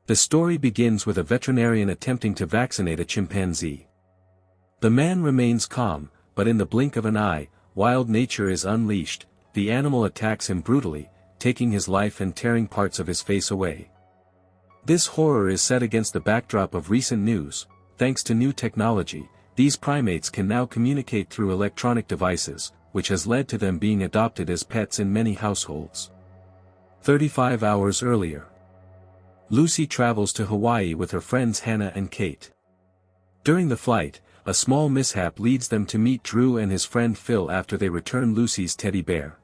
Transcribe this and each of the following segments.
The story begins with a veterinarian attempting to vaccinate a chimpanzee. The man remains calm, but in the blink of an eye, wild nature is unleashed. The animal attacks him brutally, taking his life and tearing parts of his face away. This horror is set against the backdrop of recent news. Thanks to new technology, these primates can now communicate through electronic devices, which has led to them being adopted as pets in many households. 35 hours earlier, Lucy travels to Hawaii with her friends Hannah and Kate. During the flight, a small mishap leads them to meet Drew and his friend Phil after they return Lucy's teddy bear.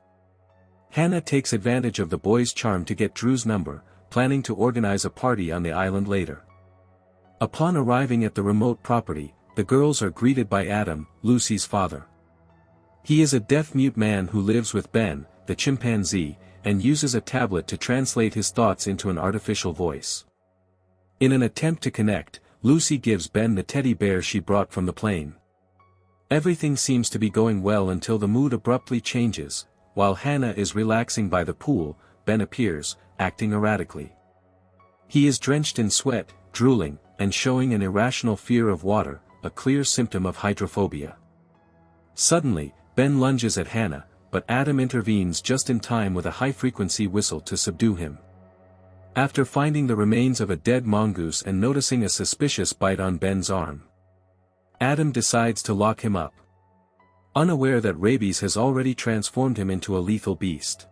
Hannah takes advantage of the boy's charm to get Drew's number, planning to organize a party on the island later. Upon arriving at the remote property, the girls are greeted by Adam, Lucy's father. He is a deaf-mute man who lives with Ben, the chimpanzee, and uses a tablet to translate his thoughts into an artificial voice. In an attempt to connect, Lucy gives Ben the teddy bear she brought from the plane. Everything seems to be going well until the mood abruptly changes. While Hannah is relaxing by the pool, Ben appears, acting erratically. He is drenched in sweat, drooling, and showing an irrational fear of water, a clear symptom of hydrophobia. Suddenly, Ben lunges at Hannah, but Adam intervenes just in time with a high-frequency whistle to subdue him. After finding the remains of a dead mongoose and noticing a suspicious bite on Ben's arm, Adam decides to lock him up, unaware that rabies has already transformed him into a lethal beast.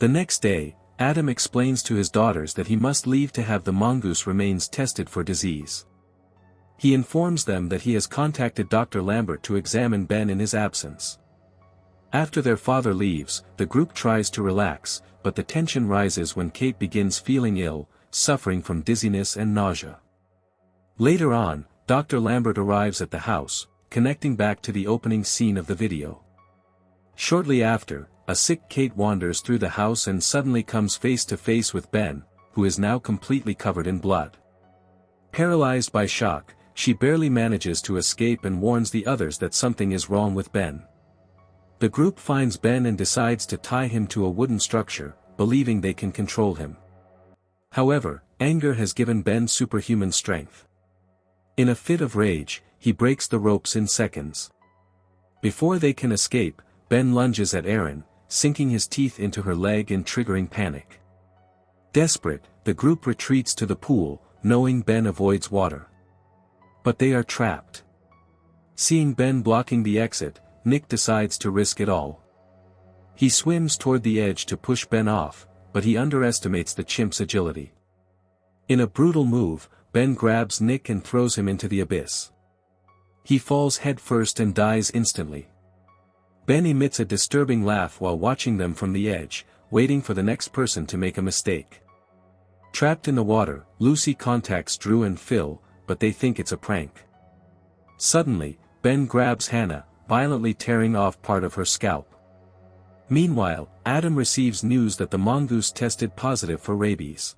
The next day, Adam explains to his daughters that he must leave to have the mongoose remains tested for disease. He informs them that he has contacted Dr. Lambert to examine Ben in his absence. After their father leaves, the group tries to relax, but the tension rises when Kate begins feeling ill, suffering from dizziness and nausea. Later on, Dr. Lambert arrives at the house, connecting back to the opening scene of the video. Shortly after, a sick Kate wanders through the house and suddenly comes face to face with Ben, who is now completely covered in blood. Paralyzed by shock, she barely manages to escape and warns the others that something is wrong with Ben. The group finds Ben and decides to tie him to a wooden structure, believing they can control him. However, anger has given Ben superhuman strength. In a fit of rage, he breaks the ropes in seconds. Before they can escape, Ben lunges at Erin, sinking his teeth into her leg and triggering panic. Desperate, the group retreats to the pool, knowing Ben avoids water. But they are trapped. Seeing Ben blocking the exit, Nick decides to risk it all. He swims toward the edge to push Ben off, but he underestimates the chimp's agility. In a brutal move, Ben grabs Nick and throws him into the abyss. He falls headfirst and dies instantly. Ben emits a disturbing laugh while watching them from the edge, waiting for the next person to make a mistake. Trapped in the water, Lucy contacts Drew and Phil, but they think it's a prank. Suddenly, Ben grabs Hannah, violently tearing off part of her scalp. Meanwhile, Adam receives news that the mongoose tested positive for rabies.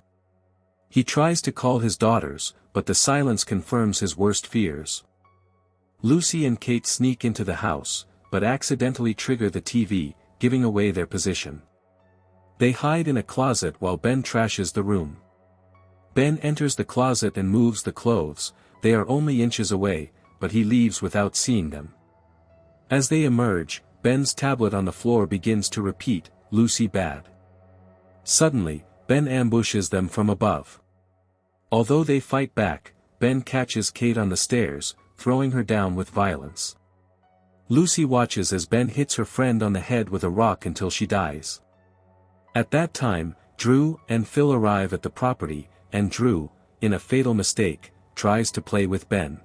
He tries to call his daughters, but the silence confirms his worst fears. Lucy and Kate sneak into the house, but accidentally trigger the TV, giving away their position. They hide in a closet while Ben trashes the room. Ben enters the closet and moves the clothes. They are only inches away, but he leaves without seeing them. As they emerge, Ben's tablet on the floor begins to repeat, "Lucy bad." Suddenly, Ben ambushes them from above. Although they fight back, Ben catches Kate on the stairs, throwing her down with violence. Lucy watches as Ben hits her friend on the head with a rock until she dies. At that time, Drew and Phil arrive at the property, and Drew, in a fatal mistake, tries to play with Ben.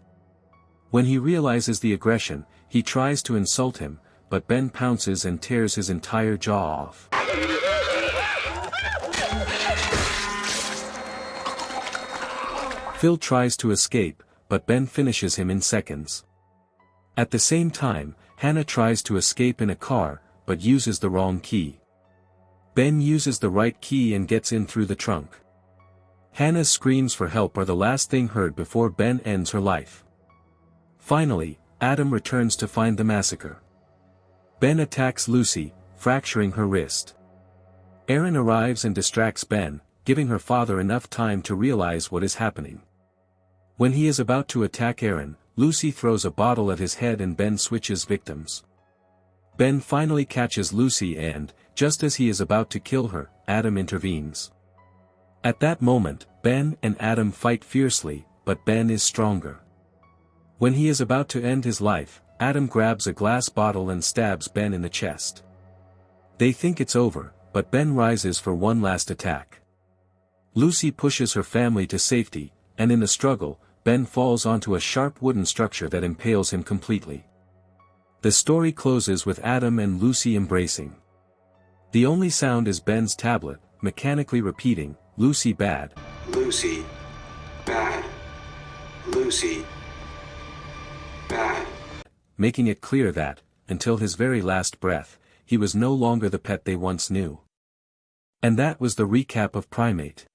When he realizes the aggression, he tries to insult him, but Ben pounces and tears his entire jaw off. Phil tries to escape, but Ben finishes him in seconds. At the same time, Hannah tries to escape in a car, but uses the wrong key. Ben uses the right key and gets in through the trunk. Hannah's screams for help are the last thing heard before Ben ends her life. Finally, Adam returns to find the massacre. Ben attacks Lucy, fracturing her wrist. Erin arrives and distracts Ben, giving her father enough time to realize what is happening. When he is about to attack Aaron, Lucy throws a bottle at his head and Ben switches victims. Ben finally catches Lucy and, just as he is about to kill her, Adam intervenes. At that moment, Ben and Adam fight fiercely, but Ben is stronger. When he is about to end his life, Adam grabs a glass bottle and stabs Ben in the chest. They think it's over, but Ben rises for one last attack. Lucy pushes her family to safety, and in the struggle, Ben falls onto a sharp wooden structure that impales him completely. The story closes with Adam and Lucy embracing. The only sound is Ben's tablet, mechanically repeating, "Lucy bad. Lucy bad. Lucy bad." Making it clear that, until his very last breath, he was no longer the pet they once knew. And that was the recap of Primate.